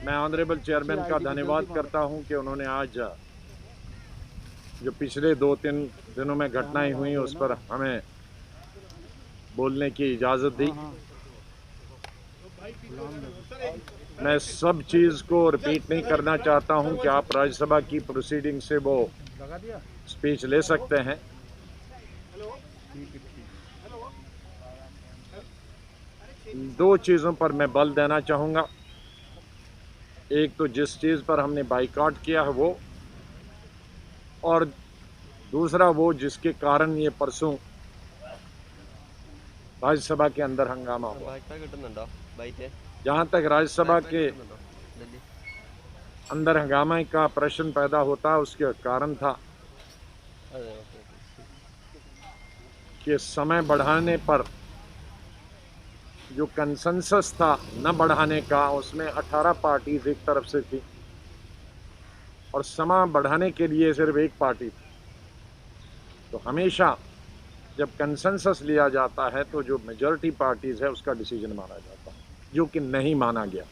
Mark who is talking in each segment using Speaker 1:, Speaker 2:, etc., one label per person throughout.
Speaker 1: मैं honourable chairman का धन्यवाद करता हूं कि उन्होंने आज जो पिछले 2-3 दिनों में घटनाएं हुई उस पर हमें बोलने की इजाज़त दी। मैं सब चीज़ को रिपीट नहीं करना चाहता हूं कि आप राज्यसभा की प्रोसीडिंग से वो स्पीच ले सकते हैं। दो चीज़ों पर मैं बल देना चाहूँगा। एक तो जिस चीज़ पर हमने बाइकआउट किया है वो, और दूसरा वो जिसके कारण ये परसों राज्यसभा के अंदर हंगामा हुआ। जहाँ तक राज्यसभा के अंदर हंगामे का प्रश्न पैदा होता है, उसके कारण था कि समय बढ़ाने पर जो कंसेंसस था न बढ़ाने का, उसमें 18 पार्टीज एक तरफ से थी और समय बढ़ाने के लिए सिर्फ एक पार्टी थी। तो हमेशा जब कंसेंसस लिया जाता है तो जो मेजॉरिटी पार्टीज है उसका डिसीजन माना जाता है, जो कि नहीं माना गया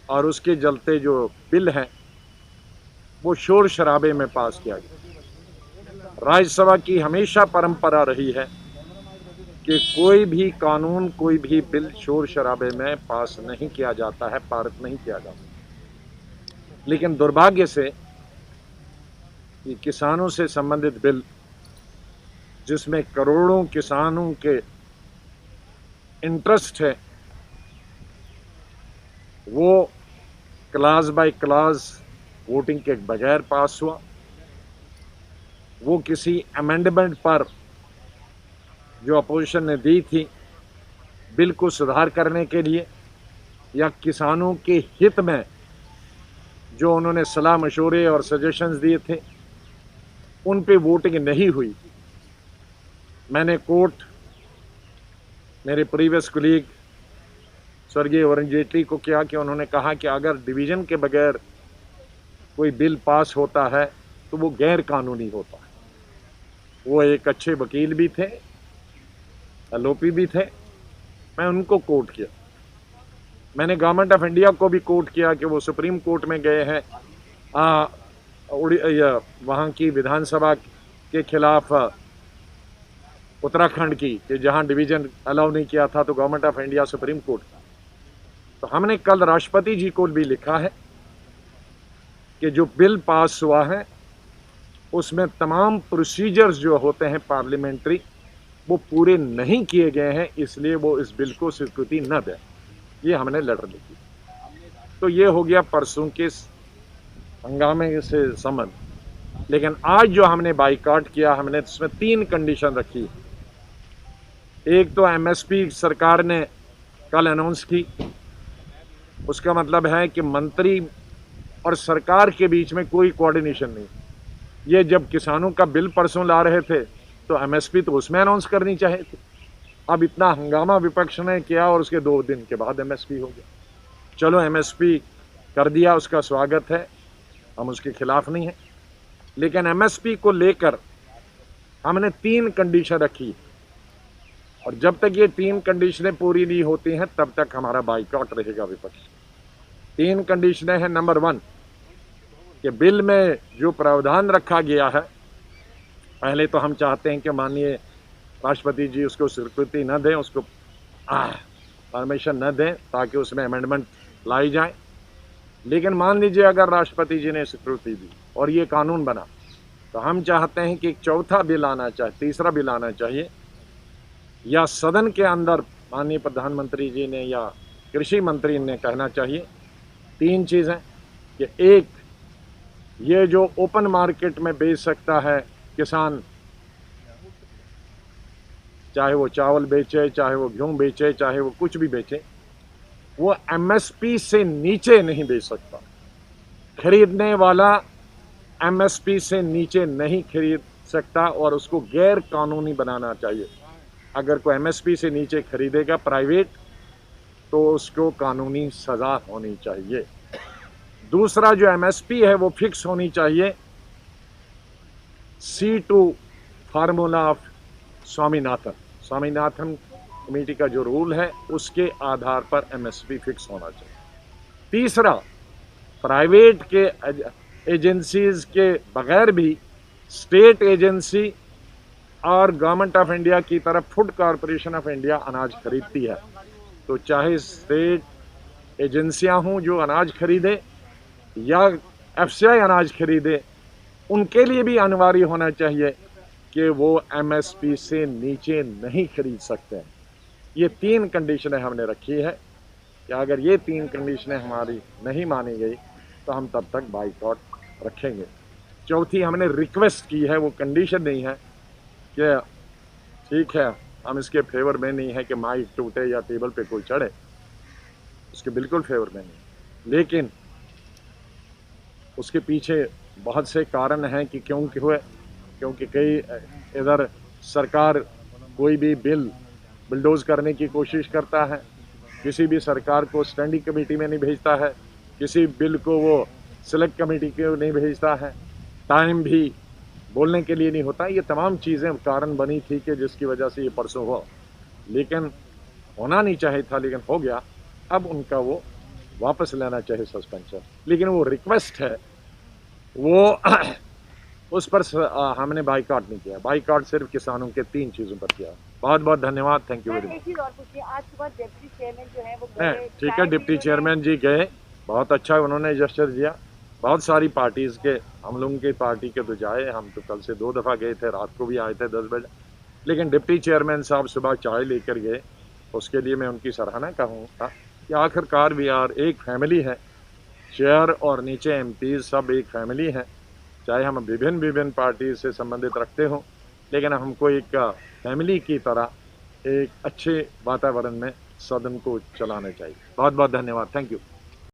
Speaker 1: और उसके चलते जो बिल है वो शोर शराबे में पास किया गया। राज्यसभा की हमेशा परंपरा रही है कि कोई भी कानून, कोई भी बिल शोर शराबे में पास नहीं किया जाता है, पारित नहीं किया जाता। लेकिन दुर्भाग्य से ये किसानों से संबंधित बिल, जिसमें करोड़ों किसानों के इंटरेस्ट है, वो क्लास बाय क्लास वोटिंग के बगैर पास हुआ। वो किसी अमेंडमेंट पर जो अपोजिशन ने दी थी बिल को सुधार करने के लिए या किसानों के हित में जो उन्होंने सलाह मशवरे और सजेशंस दिए थे, उन पे वोटिंग नहीं हुई। मैंने कोर्ट मेरे प्रीवियस कोलीग स्वर्गीय अरुण जेटली को किया कि उन्होंने कहा कि अगर डिवीजन के बगैर कोई बिल पास होता है तो वो गैर कानूनी होता है। वो एक अच्छे वकील भी थे, एलओपी भी थे। मैं उनको कोर्ट किया। मैंने गवर्नमेंट ऑफ इंडिया को भी कोर्ट किया कि वो सुप्रीम कोर्ट में गए हैं वहाँ की विधानसभा के खिलाफ उत्तराखंड की, कि जहाँ डिवीजन अलाउ नहीं किया था, तो government of India supreme court. तो हमने कल राष्ट्रपति जी को भी लिखा है कि जो बिल पास हुआ है उसमें तमाम प्रोसीजर्स जो होते हैं पार्लियामेंट्री वो पूरे नहीं किए गए हैं, इसलिए वो इस बिल को स्वीकृति न दें। ये हमने लेटर लिखी। तो ये हो गया परसों के हंगामे से संबंध। लेकिन आज जो हमने बाइकआउट किया, हमने इसमें 3 कंडीशन रखी। एक तो एमएसपी सरकार ने कल अनाउंस की, उसका मतलब है कि मंत्री और सरकार के बीच में कोई कोऑर्डिनेशन नहीं। ये जब किसानों का बिल परसों ला रहे थे तो एमएसपी तो उसमें अनाउंस करनी चाहिए थी। अब इतना हंगामा विपक्ष ने किया और उसके 2 दिन के बाद एमएसपी हो गया। चलो, एमएसपी कर दिया, उसका स्वागत है, हम उसके खिलाफ नहीं हैं। लेकिन एमएसपी को लेकर हमने 3 कंडीशन रखी और जब तक ये 3 कंडीशनें पूरी नहीं होती हैं तब तक हमारा बाइकआउट रहेगा विपक्ष। 3 कंडीशनें हैं। नंबर 1 कि बिल में जो प्रावधान रखा गया है, पहले तो हम चाहते हैं कि माननीय राष्ट्रपति जी उसको स्वीकृति न दें, उसको परमिशन न दें ताकि उसमें अमेंडमेंट लाई जाए। लेकिन मान लीजिए अगर राष्ट्रपति जी ने स्वीकृति दी और ये कानून बना, तो हम चाहते हैं कि एक चौथा बिल आना चाहिए, तीसरा बिल आना चाहिए, या सदन के अंदर माननीय प्रधानमंत्री जी ने या कृषि मंत्री ने कहना चाहिए 3 चीज़ें कि एक, ये जो ओपन मार्केट में बेच सकता है किसान, चाहे वो चावल बेचे, चाहे वो गेहूं बेचे, चाहे वो कुछ भी बेचे, वो एमएसपी से नीचे नहीं बेच सकता। खरीदने वाला एमएसपी से नीचे नहीं खरीद सकता और उसको गैर कानूनी बनाना चाहिए। अगर कोई एमएसपी से नीचे खरीदेगा प्राइवेट, तो उसको कानूनी सजा होनी चाहिए। दूसरा, जो एमएसपी है वो फिक्स होनी चाहिए C2 formula of Swaminathan committee का जो रूल है उसके आधार पर एमएसपी फिक्स होना चाहिए। तीसरा, प्राइवेट के एजेंसीज के बगैर भी स्टेट एजेंसी और गवर्नमेंट ऑफ इंडिया की तरफ फूड कॉरपोरेशन ऑफ इंडिया अनाज खरीदती है। तो चाहे स्टेट एजेंसियां हों जो अनाज खरीदे या एफसीआई अनाज खरीदे, उनके लिए भी अनिवार्य होना चाहिए कि वो एमएसपी से नीचे नहीं खरीद सकते हैं। ये 3 कंडीशनें हमने रखी है कि अगर ये 3 कंडीशनें हमारी नहीं मानी गई तो हम तब तक बाइकआउट रखेंगे। चौथी हमने रिक्वेस्ट की है, वो कंडीशन नहीं है कि ठीक है हम इसके फेवर में नहीं है कि माइक टूटे या टेबल पे कोई चढ़े, उसके बिल्कुल फेवर में नहीं, लेकिन उसके पीछे बहुत से कारण हैं कि क्यों हुए। क्योंकि कई इधर सरकार कोई भी बिल बुलडोज करने की कोशिश करता है, किसी भी सरकार को स्टैंडिंग कमेटी में नहीं भेजता है, किसी बिल को वो सिलेक्ट कमेटी को नहीं भेजता है, टाइम भी बोलने के लिए नहीं होता। ये तमाम चीज़ें कारण बनी थी कि जिसकी वजह से ये परसों हो, लेकिन होना नहीं चाहिए था, लेकिन हो गया। अब उनका वो वापस लेना चाहिए सस्पेंशन, लेकिन वो रिक्वेस्ट है वो उस पर हमने बाइकआउट नहीं किया। बाइकआउट सिर्फ किसानों के 3 चीज़ों पर किया। बहुत बहुत धन्यवाद, थैंक यू वेरी मच।
Speaker 2: एक चीज और पूछिए, आज सुबह डिप्टी चेयरमैन जो है वो गए,
Speaker 1: ठीक है, डिप्टी चेयरमैन जी गए, बहुत अच्छा उन्होंने जेस्चर दिया। बहुत सारी पार्टीज़ के, हम लोगों की पार्टी के तो जाए, हम तो कल से 2 दफ़ा गए थे, रात को भी आए थे 10 बजे, लेकिन डिप्टी चेयरमैन साहब सुबह चाय लेकर गए, उसके लिए मैं उनकी सराहना कहूँगा कि आखिरकार भी यार एक फैमिली है, चेयर और नीचे एमपीज़ सब एक फैमिली हैं। चाहे हम विभिन्न पार्टी से संबंधित रखते हों, लेकिन हमको एक फैमिली की तरह एक अच्छे वातावरण में सदन को चलाना चाहिए। बहुत बहुत धन्यवाद, थैंक यू।